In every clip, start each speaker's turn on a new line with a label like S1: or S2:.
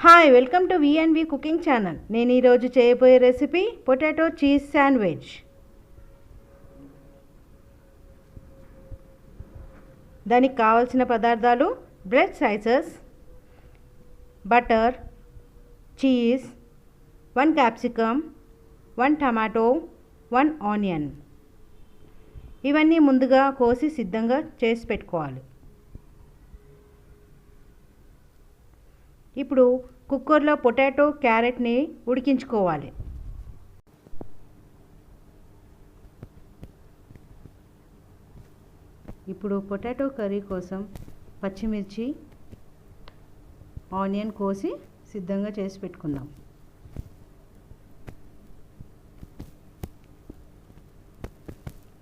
S1: Hi welcome to V&V cooking channel. నేను ఈరోజు చేయబోయే రెసిపీ పొటాటో చీజ్ శాండ్విచ్. దానికి కావాల్సిన పదార్థాలు: bread slices, butter, cheese, 1 capsicum, 1 tomato, 1 onion. ఇవన్నీ ముందుగా కోసి సిద్ధంగా చేసి పెట్టుకోవాలి. ఇప్పుడు కుక్కర్లో పొటాటో క్యారెట్ని ఉడికించుకోవాలి. ఇప్పుడు పొటాటో కర్రీ కోసం పచ్చిమిర్చి, ఆనియన్ కోసి సిద్ధంగా చేసి పెట్టుకుందాం.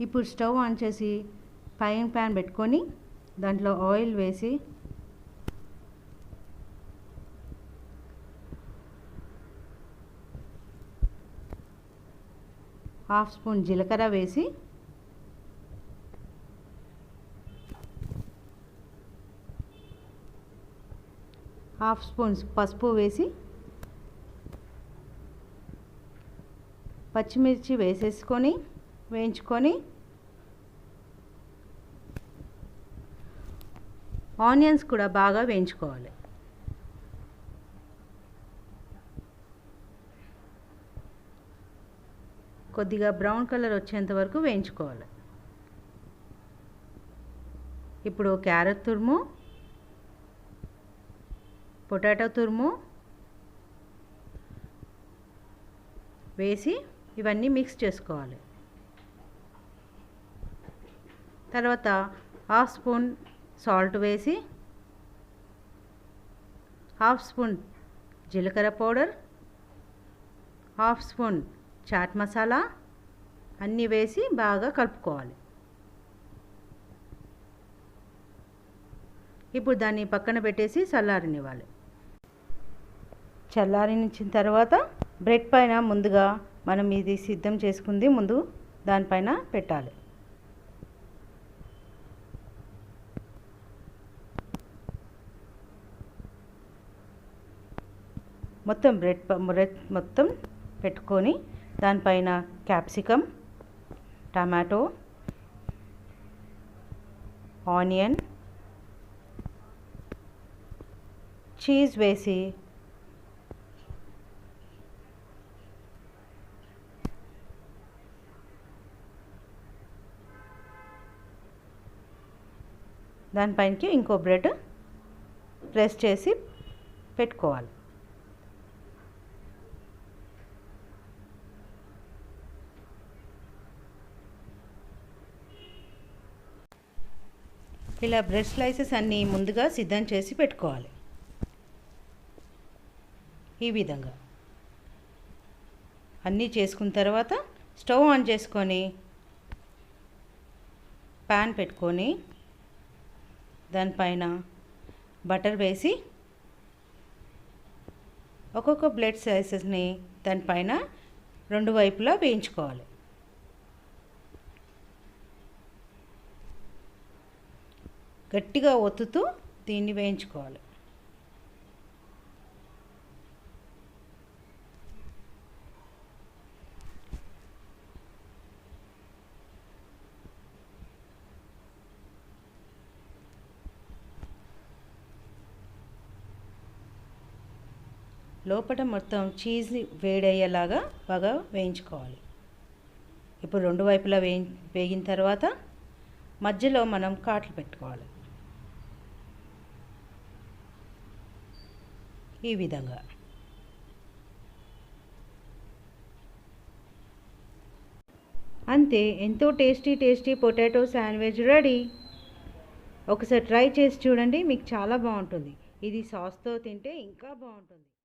S1: ఇప్పుడు స్టవ్ ఆన్ చేసి ఫ్రైయింగ్ ప్యాన్ పెట్టుకొని దాంట్లో ఆయిల్ వేసి హాఫ్ స్పూన్ జీలకర్ర వేసి హాఫ్ స్పూన్ పసుపు వేసి పచ్చిమిర్చి వేసేసుకొని వేయించుకొని ఆనియన్స్ కూడా బాగా వేయించుకోవాలి. కొద్దిగా బ్రౌన్ కలర్ వచ్చేంత వరకు వేయించుకోవాలి. ఇప్పుడు క్యారెట్ తురుము, పొటాటో తురుము వేసి ఇవన్నీ మిక్స్ చేసుకోవాలి. తర్వాత హాఫ్ స్పూన్ సాల్ట్ వేసి హాఫ్ స్పూన్ జీలకర్ర powder, half spoon chaat masala అన్నీ వేసి బాగా కలుపుకోవాలి. ఇప్పుడు దాన్ని పక్కన పెట్టేసి చల్లారనివ్వాలి. చల్లారించిన తర్వాత బ్రెడ్ పైన ముందుగా మనం ఇది సిద్ధం చేసుకుంది ముందు దానిపైన పెట్టాలి. మొత్తం బ్రెడ్ మొత్తం పెట్టుకొని దానిపైన క్యాప్సికమ్, టమాటో, ఆనియన్, చీజ్ వేసి దానిపైనకి ఇంకో బ్రెడ్ ప్రెస్ చేసి పెట్టుకోవాలి. ఇలా బ్రెడ్ స్లైసెస్ అన్నీ ముందుగా సిద్ధం చేసి పెట్టుకోవాలి. ఈ విధంగా అన్నీ చేసుకున్న తర్వాత స్టవ్ ఆన్ చేసుకొని ప్యాన్ పెట్టుకొని దానిపైన బటర్ వేసి ఒక్కొక్క బ్రెడ్ స్లైసెస్ని దానిపైన రెండు వైపులా వేయించుకోవాలి. గట్టిగా ఒత్తుతూ దీన్ని వేయించుకోవాలి. లోపల మొత్తం చీజ్ వేడయ్యేలాగా బాగా వేయించుకోవాలి. ఇప్పుడు రెండు వైపులా వేగిన తర్వాత మధ్యలో మనం కాట్లు పెట్టుకోవాలి. ఈ విధంగా అంతే, ఎంతో టేస్టీ పొటాటో శాండ్విచ్ రెడీ. ఒకసారి ట్రై చేసి చూడండి, మీకు చాలా బాగుంటుంది. ఇది సాస్తో తింటే ఇంకా బాగుంటుంది.